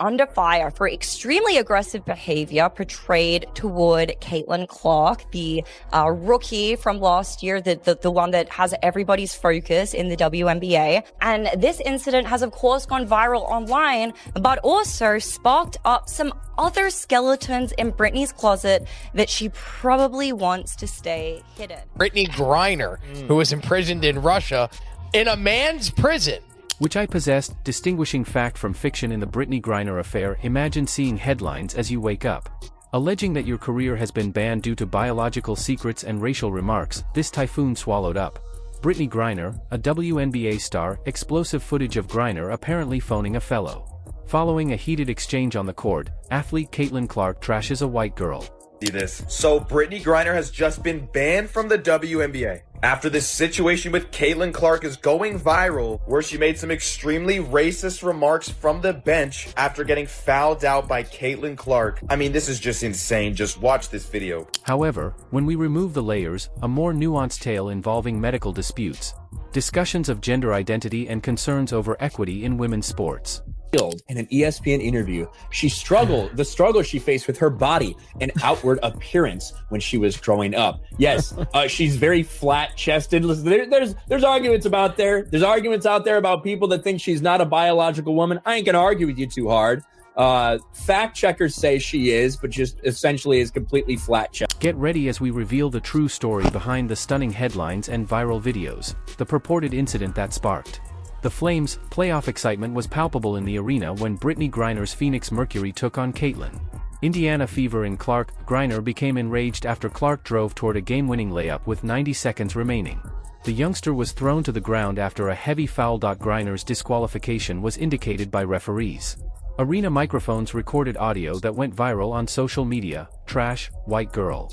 under fire for extremely aggressive behavior portrayed toward Caitlin Clark, the rookie from last year, the one that has everybody's focus in the WNBA. And this incident has, of course, gone viral online, but also sparked up some other skeletons in Brittney's closet that she probably wants to stay hidden. Brittney Griner, who was imprisoned in Russia in a man's prison. Which I possessed, distinguishing fact from fiction in the Brittney Griner affair. Imagine seeing headlines as you wake up, alleging that your career has been banned due to biological secrets and racial remarks. This typhoon swallowed up Brittney Griner, a WNBA star. Explosive footage of Griner apparently phoning a fellow. Following a heated exchange on the court, athlete Caitlin Clark trashes a white girl. See this. So Brittney Griner has just been banned from the WNBA after this situation with Caitlin Clark is going viral, where she made some extremely racist remarks from the bench after getting fouled out by Caitlin Clark. I mean, this is just insane. Just watch this video. However, when we remove the layers, a more nuanced tale involving medical disputes, discussions of gender identity, and concerns over equity in women's sports. In an ESPN interview, the struggle she faced with her body and outward appearance when she was growing up. Yes, she's very flat-chested. Listen, there's arguments about there. There's arguments out there about people that think she's not a biological woman. I ain't gonna argue with you too hard. Fact checkers say she is, but just essentially is completely flat-chested. Get ready as we reveal the true story behind the stunning headlines and viral videos, the purported incident that sparked the Flames' playoff excitement was palpable in the arena when Brittney Griner's Phoenix Mercury took on Caitlin. Indiana Fever in Clark. Griner became enraged after Clark drove toward a game-winning layup with 90 seconds remaining. The youngster was thrown to the ground after a heavy foul. Griner's disqualification was indicated by referees. Arena microphones recorded audio that went viral on social media. Trash, white girl.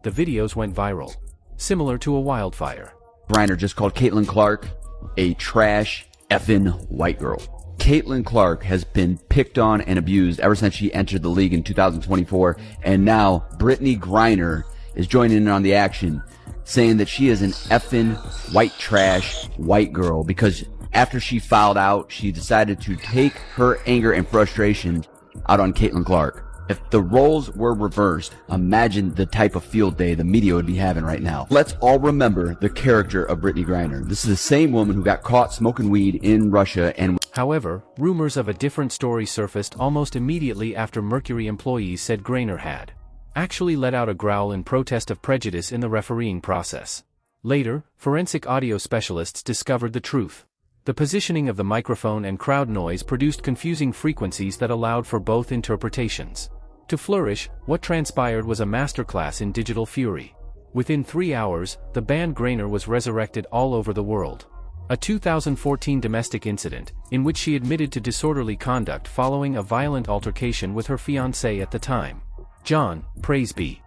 The videos went viral, similar to a wildfire. Griner just called Caitlin Clark a trash effing white girl. Caitlin Clark has been picked on and abused ever since she entered the league in 2024, and now Brittney Griner is joining in on the action, saying that she is an effing white trash white girl because after she fouled out, she decided to take her anger and frustration out on Caitlin Clark. If the roles were reversed, imagine the type of field day the media would be having right now. Let's all remember the character of Brittney Griner. This is the same woman who got caught smoking weed in Russia and... However, rumors of a different story surfaced almost immediately after Mercury employees said Griner had actually let out a growl in protest of prejudice in the refereeing process. Later, forensic audio specialists discovered the truth. The positioning of the microphone and crowd noise produced confusing frequencies that allowed for both interpretations to flourish. What transpired was a masterclass in digital fury. Within 3 hours, the banned Griner was resurrected all over the world. A 2014 domestic incident, in which she admitted to disorderly conduct following a violent altercation with her fiancé at the time, John, praise be,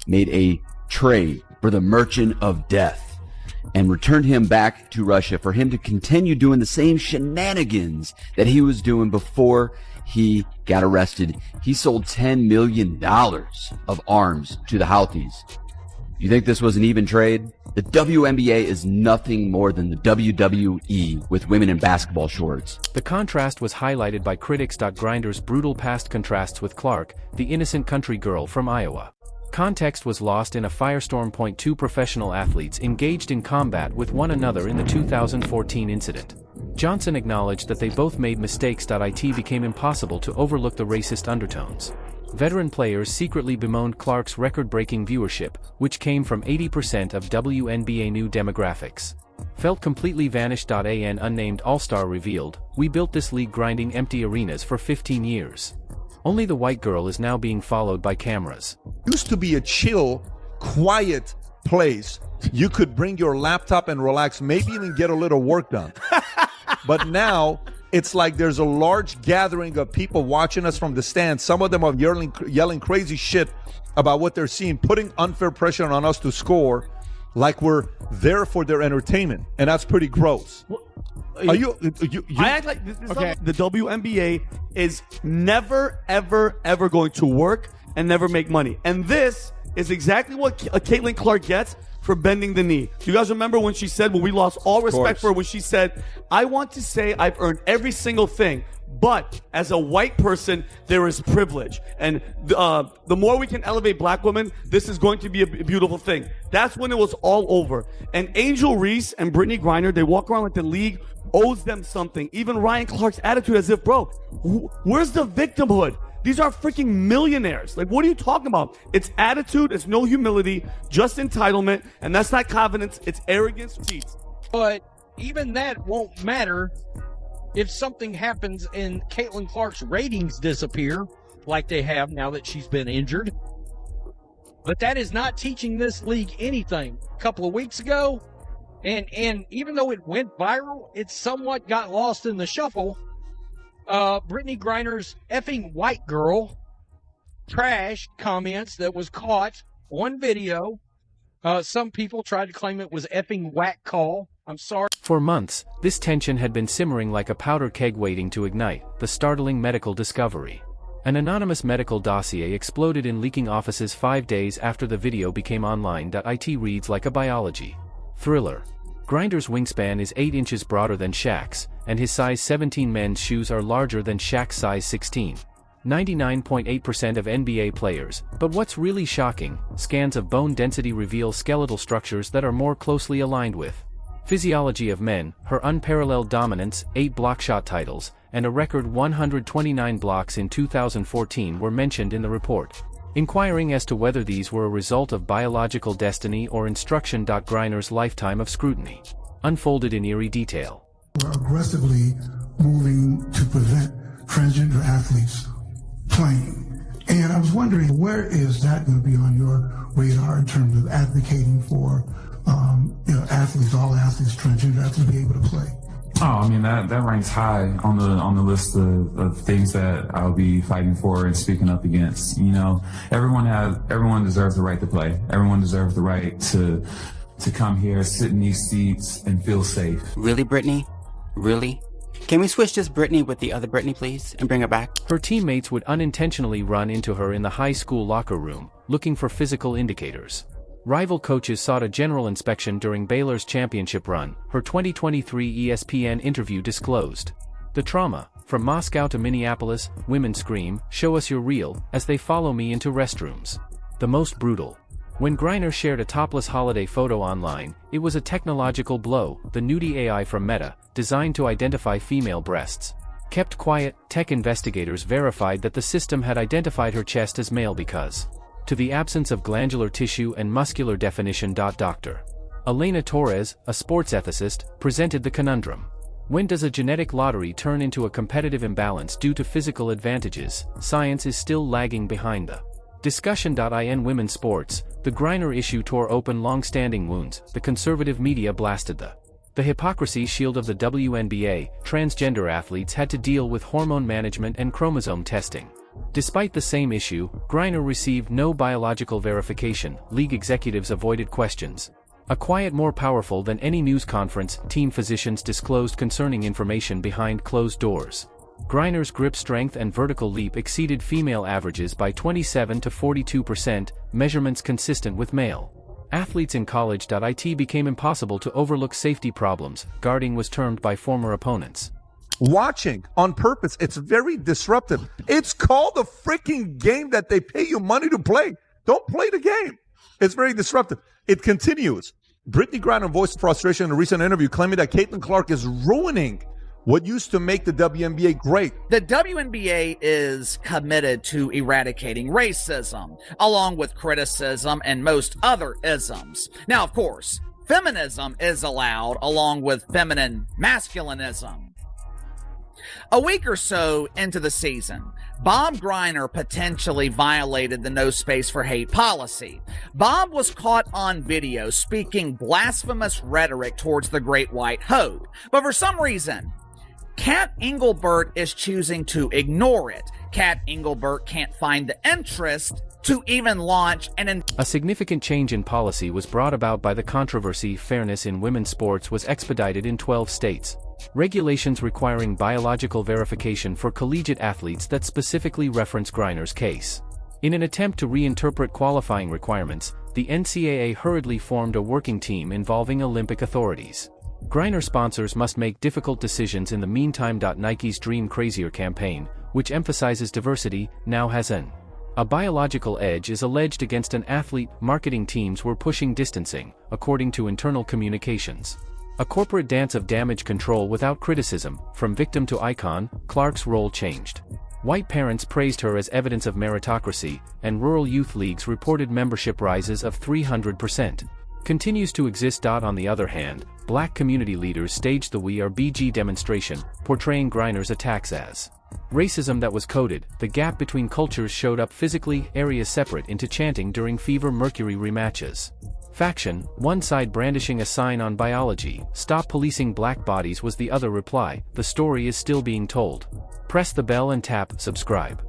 made a trade for the merchant of death and returned him back to Russia for him to continue doing the same shenanigans that he was doing before he got arrested. He sold $10 million of arms to the Houthis. You think this was an even trade? The WNBA is nothing more than the WWE with women in basketball shorts. The contrast was highlighted by critics. Griner's brutal past contrasts with Clark, the innocent country girl from Iowa. Context was lost in a firestorm. Two professional athletes engaged in combat with one another in the 2014 incident. Johnson acknowledged that they both made mistakes. It became impossible to overlook the racist undertones. Veteran players secretly bemoaned Clark's record-breaking viewership, which came from 80% of WNBA new demographics. Felt completely vanished. An unnamed all-star revealed, "We built this league grinding empty arenas for 15 years. Only the white girl is now being followed by cameras." Used to be a chill, quiet place. You could bring your laptop and relax, maybe even get a little work done. But now it's like there's a large gathering of people watching us from the stands. Some of them are yelling crazy shit about what they're seeing, putting unfair pressure on us to score like we're there for their entertainment. And that's pretty gross. Are you I act like this okay. The WNBA is never, ever, ever going to work and never make money. And this is exactly what Caitlin Clark gets for bending the knee. Do you guys remember when she said, when we lost all respect for her, when she said, "I want to say I've earned every single thing, But as a white person, there is privilege. And the more we can elevate black women, this is going to be a beautiful thing. That's when it was all over. And Angel Reese and Brittney Griner, they walk around like the league owes them something. Even Ryan Clark's attitude as if, bro, where's the victimhood? These are freaking millionaires. Like, what are you talking about? It's attitude, it's no humility, just entitlement, and that's not confidence, it's arrogance. But even that won't matter if something happens and Caitlin Clark's ratings disappear, like they have now that she's been injured. But that is not teaching this league anything. A couple of weeks ago, and even though it went viral, it somewhat got lost in the shuffle. Brittney Griner's effing white girl trash comments that was caught on video. Some people tried to claim it was effing whack call. I'm sorry. For months, this tension had been simmering like a powder keg waiting to ignite, the startling medical discovery. An anonymous medical dossier exploded in leaking offices 5 days after the video became online. It reads like a biology thriller. Griner's wingspan is 8 inches broader than Shaq's, and his size 17 men's shoes are larger than Shaq's size 16. 99.8% of NBA players, but what's really shocking, scans of bone density reveal skeletal structures that are more closely aligned with Physiology of Men, her unparalleled dominance, 8 block shot titles, and a record 129 blocks in 2014 were mentioned in the report. Inquiring as to whether these were a result of biological destiny or instruction. Griner's lifetime of scrutiny unfolded in eerie detail. We're aggressively moving to prevent transgender athletes playing. And I was wondering, where is that going to be on your radar in terms of advocating for athletes, all athletes, transgender athletes to be able to play? Oh, I mean, that ranks high on the list of things that I'll be fighting for and speaking up against. You know, everyone deserves the right to play. Everyone deserves the right to come here, sit in these seats, and feel safe. Really, Brittney? Really? Can we switch this Brittney with the other Brittney, please, and bring her back? Her teammates would unintentionally run into her in the high school locker room, looking for physical indicators. Rival coaches sought a general inspection during Baylor's championship run, her 2023 ESPN interview disclosed. The trauma, from Moscow to Minneapolis, women scream, "Show us you're real," as they follow me into restrooms. The most brutal. When Griner shared a topless holiday photo online, it was a technological blow, the nudie AI from Meta, designed to identify female breasts. Kept quiet, tech investigators verified that the system had identified her chest as male because to the absence of glandular tissue and muscular definition. Dr. Elena Torres, a sports ethicist, presented the conundrum. When does a genetic lottery turn into a competitive imbalance due to physical advantages? Science is still lagging behind the discussion. In women's sports, the Griner issue tore open long-standing wounds. The conservative media blasted the hypocrisy shield of the WNBA. Transgender athletes had to deal with hormone management and chromosome testing. Despite the same issue, Griner received no biological verification. League executives avoided questions. A quiet more powerful than any news conference, team physicians disclosed concerning information behind closed doors. Griner's grip strength and vertical leap exceeded female averages by 27 to 42%, measurements consistent with male athletes in college. It became impossible to overlook safety problems, guarding was termed by former opponents watching on purpose. It's very disruptive. It's called the freaking game that they pay you money to play. Don't play the game. It's very disruptive. It continues. Brittney Griner voiced frustration in a recent interview, claiming that Caitlin Clark is ruining what used to make the WNBA great. The WNBA is committed to eradicating racism, along with criticism and most other isms. Now, of course, feminism is allowed along with feminine masculinism. A week or so into the season, Bob Griner potentially violated the no space for hate policy. Bob was caught on video speaking blasphemous rhetoric towards the Great White Hope, but for some reason, Kat Engelbert is choosing to ignore it. Kat Engelbert can't find the interest to even launch a significant change in policy was brought about by the controversy. Fairness in women's sports was expedited in 12 states. Regulations requiring biological verification for collegiate athletes that specifically reference Griner's case. In an attempt to reinterpret qualifying requirements, the NCAA hurriedly formed a working team involving Olympic authorities. Griner sponsors must make difficult decisions in the meantime. Nike's Dream Crazier campaign, which emphasizes diversity, now has a biological edge is alleged against an athlete. Marketing teams were pushing distancing, according to internal communications. A corporate dance of damage control without criticism. From victim to icon, Clark's role changed. White parents praised her as evidence of meritocracy, and rural youth leagues reported membership rises of 300%. Continues to exist. On the other hand, black community leaders staged the We Are BG demonstration, portraying Griner's attacks as racism that was coded. The gap between cultures showed up physically, areas separate into chanting during Fever Mercury rematches. Faction, one side brandishing a sign on biology, "Stop policing black bodies" was the other reply. The story is still being told. Press the bell and tap subscribe.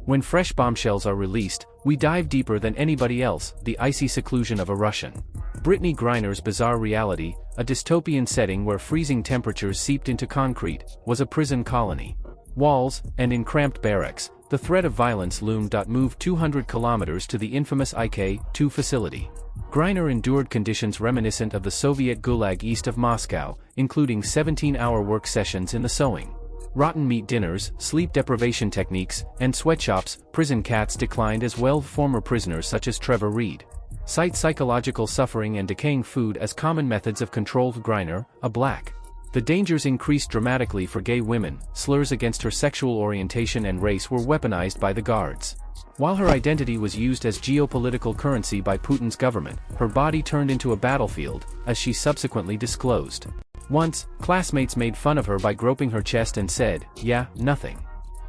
When fresh bombshells are released, we dive deeper than anybody else. The icy seclusion of a Russian. Brittney Griner's bizarre reality, a dystopian setting where freezing temperatures seeped into concrete, was a prison colony. Walls, and in cramped barracks, the threat of violence loomed. Move 200 kilometers to the infamous IK-2 facility. Griner endured conditions reminiscent of the Soviet Gulag east of Moscow, including 17-hour work sessions in the sewing, rotten meat dinners, sleep deprivation techniques, and sweatshops. Prison cats declined as well. Former prisoners such as Trevor Reed cite psychological suffering and decaying food as common methods of control. Griner, a black. The dangers increased dramatically for gay women. Slurs against her sexual orientation and race were weaponized by the guards. While her identity was used as geopolitical currency by Putin's government, her body turned into a battlefield, as she subsequently disclosed. Once, classmates made fun of her by groping her chest and said, "Yeah, nothing."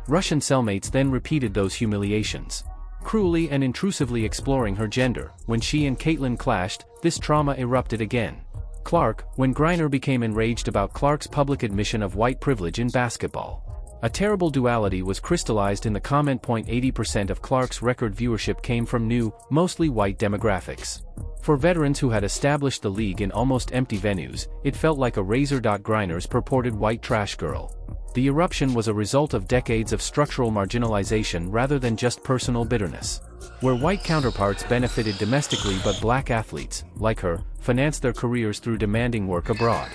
Russian cellmates then repeated those humiliations, cruelly and intrusively exploring her gender. When she and Caitlyn clashed, this trauma erupted again. Clark, when Griner became enraged about Clark's public admission of white privilege in basketball. A terrible duality was crystallized in the comment. 80% of Clark's record viewership came from new, mostly white demographics. For veterans who had established the league in almost empty venues, it felt like a razor. Griner's purported white trash girl. The eruption was a result of decades of structural marginalization rather than just personal bitterness. Where white counterparts benefited domestically but black athletes, like her, financed their careers through demanding work abroad.